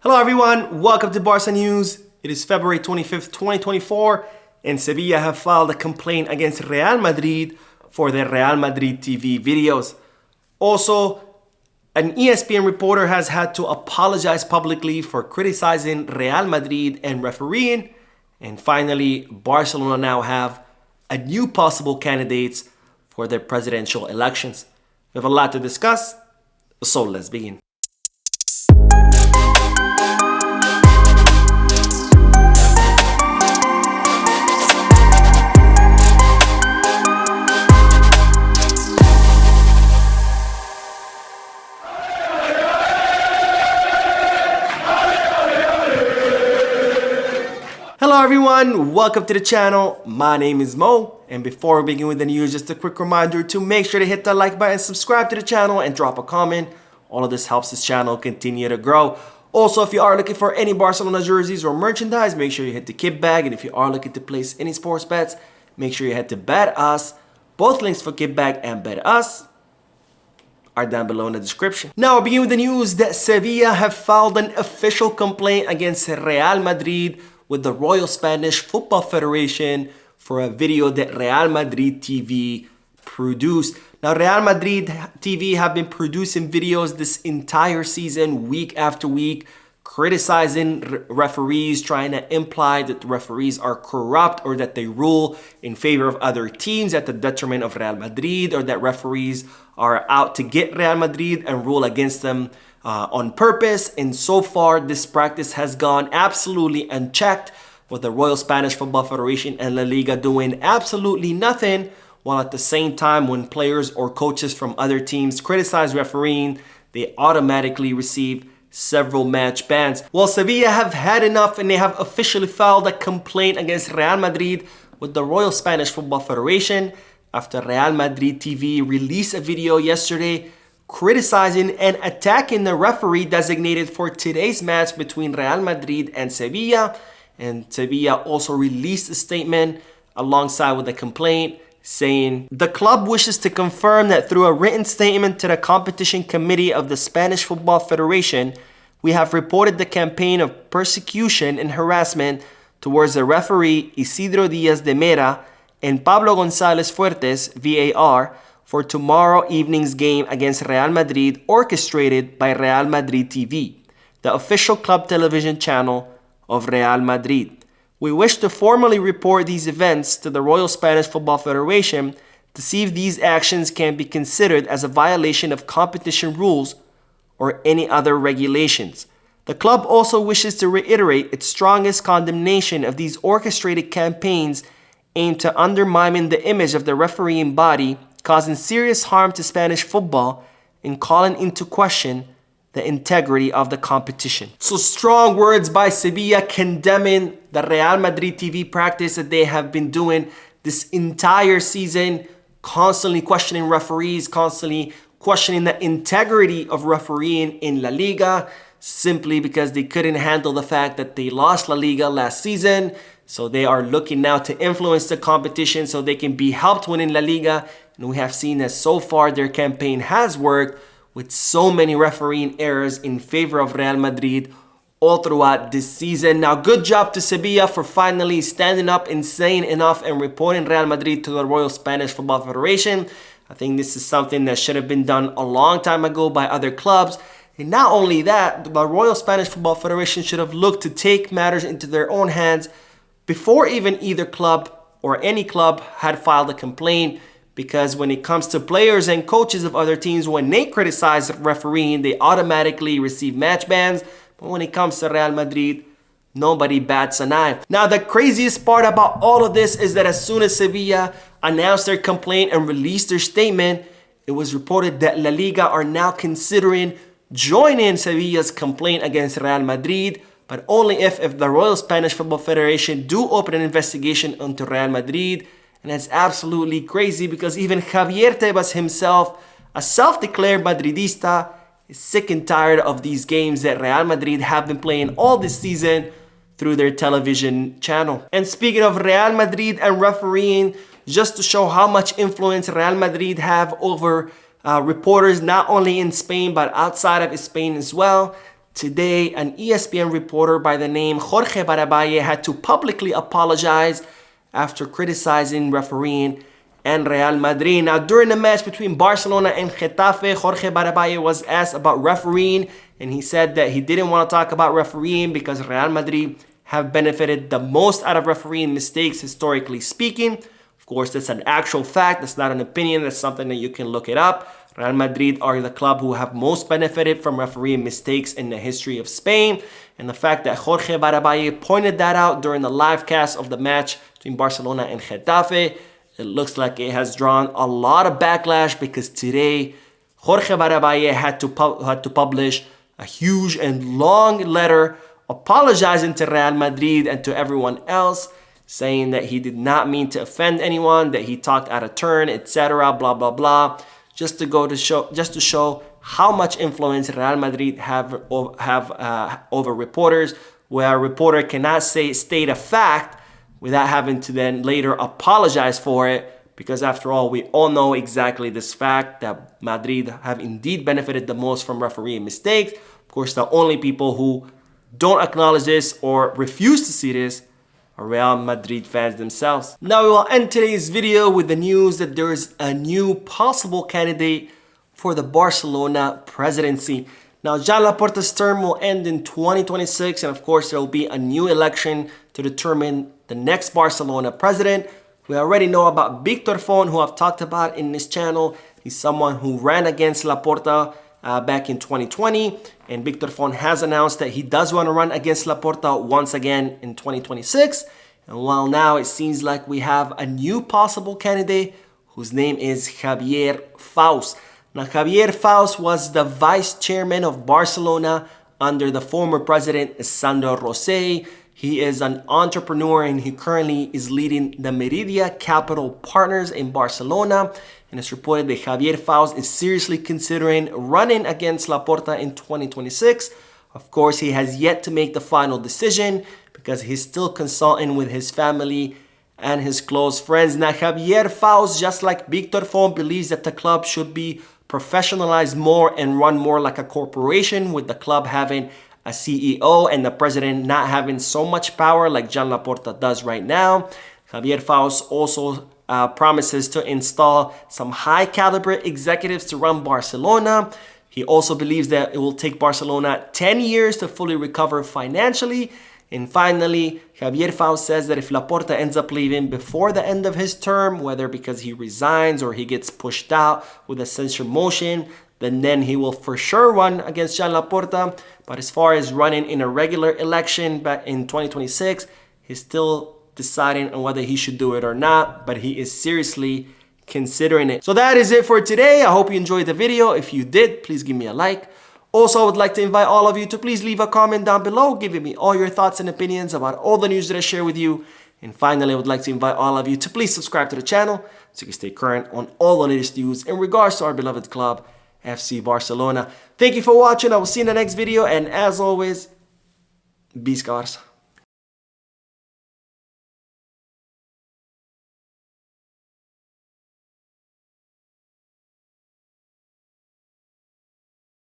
Hello everyone, welcome to Barca News. It is February 25th, 2024, and Sevilla have filed a complaint against Real Madrid for their Real Madrid TV videos. Also, an ESPN reporter has had to apologize publicly for criticizing Real Madrid and refereeing. And finally, Barcelona now have a new possible candidates for their presidential elections. We have a lot to discuss, so let's begin. Hello everyone, welcome to the channel. My name is Mo, and before we begin with the news, just a quick reminder to make sure to hit that like button, subscribe to the channel, and drop a comment. All of this helps this channel continue to grow. Also, if you are looking for any Barcelona jerseys or merchandise, make sure you hit the kit bag, and if you are looking to place any sports bets, make sure you head to Bet Us. Both links for kit bag and Bet Us are down below in the description. Now, we begin with the news that Sevilla have filed an official complaint against Real Madrid with the Royal Spanish Football Federation for a video that Real Madrid TV produced. Now, Real Madrid TV have been producing videos this entire season, week after week, criticizing referees, trying to imply that the referees are corrupt or that they rule in favor of other teams at the detriment of Real Madrid, or that referees are out to get Real Madrid and rule against them on purpose. And so far, this practice has gone absolutely unchecked, with the Royal Spanish Football Federation and La Liga doing absolutely nothing, while at the same time, when players or coaches from other teams criticize refereeing, they automatically receive several match bans. Well, Sevilla have had enough, and they have officially filed a complaint against Real Madrid with the Royal Spanish Football Federation after Real Madrid TV released a video yesterday criticizing and attacking the referee designated for today's match between Real Madrid and Sevilla. And Sevilla also released a statement alongside with a complaint saying, "The club wishes to confirm that through a written statement to the competition committee of the Spanish Football Federation, we have reported the campaign of persecution and harassment towards the referee Isidro Díaz de Mera and Pablo González Fuertes, VAR, for tomorrow evening's game against Real Madrid, orchestrated by Real Madrid TV, the official club television channel of Real Madrid. We wish to formally report these events to the Royal Spanish Football Federation to see if these actions can be considered as a violation of competition rules or any other regulations. The club also wishes to reiterate its strongest condemnation of these orchestrated campaigns aimed to undermining the image of the refereeing body, causing serious harm to Spanish football, and calling into question the integrity of the competition." So strong words by Sevilla condemning the Real Madrid TV practice that they have been doing this entire season, constantly questioning referees, constantly questioning the integrity of refereeing in La Liga, simply because they couldn't handle the fact that they lost La Liga last season. So they are looking now to influence the competition so they can be helped win in La Liga. And we have seen that so far their campaign has worked, with so many refereeing errors in favor of Real Madrid all throughout this season. Now, good job to Sevilla for finally standing up and saying enough and reporting Real Madrid to the Royal Spanish Football Federation. I think this is something that should have been done a long time ago by other clubs. And not only that, the Royal Spanish Football Federation should have looked to take matters into their own hands before even either club or any club had filed a complaint. Because when it comes to players and coaches of other teams, when they criticize refereeing, they automatically receive match bans. But when it comes to Real Madrid, nobody bats an eye. Now, the craziest part about all of this is that as soon as Sevilla announced their complaint and released their statement, it was reported that La Liga are now considering joining Sevilla's complaint against Real Madrid, but only if the Royal Spanish Football Federation do open an investigation into Real Madrid. And that's absolutely crazy, because even Javier Tebas himself, a self-declared Madridista, is sick and tired of these games that Real Madrid have been playing all this season through their television channel. And speaking of Real Madrid and refereeing, just to show how much influence Real Madrid have over reporters not only in Spain but outside of Spain as well, Today, an ESPN reporter by the name Jorge Barabaye had to publicly apologize after criticizing refereeing and Real Madrid. Now, during the match between Barcelona and Getafe, Jorge Barabaye was asked about refereeing, and he said that he didn't want to talk about refereeing because Real Madrid have benefited the most out of refereeing mistakes, historically speaking. Of course, that's an actual fact. That's not an opinion. That's something that you can look it up. Real Madrid are the club who have most benefited from refereeing mistakes in the history of Spain. And the fact that Jorge Barabaye pointed that out during the live cast of the match between Barcelona and Getafe, it looks like it has drawn a lot of backlash because today Jorge Barabaye had to publish a huge and long letter apologizing to Real Madrid and to everyone else, saying that he did not mean to offend anyone, that he talked out of turn, etc., blah blah blah, just to show how much influence Real Madrid have over reporters, where a reporter cannot state a fact without having to then later apologize for it, because after all, we all know exactly this fact that Madrid have indeed benefited the most from refereeing mistakes. Of course, the only people who don't acknowledge this or refuse to see this are Real Madrid fans themselves. Now we will end today's video with the news that there is a new possible candidate for the Barcelona presidency. Now, Joan Laporta's term will end in 2026, and of course there will be a new election to determine the next Barcelona president. We already know about Victor Font, who I've talked about in this channel. He's someone who ran against Laporta back in 2020, and Victor Font has announced that he does want to run against Laporta once again in 2026. And while now it seems like we have a new possible candidate whose name is Javier Faus. Now, Javier Faus was the vice chairman of Barcelona under the former president Sandro Rosell. He is an entrepreneur and he currently is leading the Meridia Capital Partners in Barcelona. And it's reported that Javier Faus is seriously considering running against Laporta in 2026. Of course, he has yet to make the final decision because he's still consulting with his family and his close friends. Now, Javier Faus, just like Victor Font, believes that the club should be professionalized more and run more like a corporation, with the club having a CEO and the president not having so much power like Joan Laporta does right now. Javier Faus also promises to install some high caliber executives to run Barcelona. He also believes that it will take Barcelona 10 years to fully recover financially. And finally, Javier Faus says that if Laporta ends up leaving before the end of his term, whether because he resigns or he gets pushed out with a censure motion, then he will for sure run against Joan Laporta. But as far as running in a regular election back in 2026, he's still deciding on whether he should do it or not, but he is seriously considering it. So that is it for today. I hope you enjoyed the video. If you did, please give me a like. Also, I would like to invite all of you to please leave a comment down below, giving me all your thoughts and opinions about all the news that I share with you. And finally, I would like to invite all of you to please subscribe to the channel so you can stay current on all the latest news in regards to our beloved club, FC Barcelona. Thank you for watching. I will see you in the next video. And as always, Visca Barça.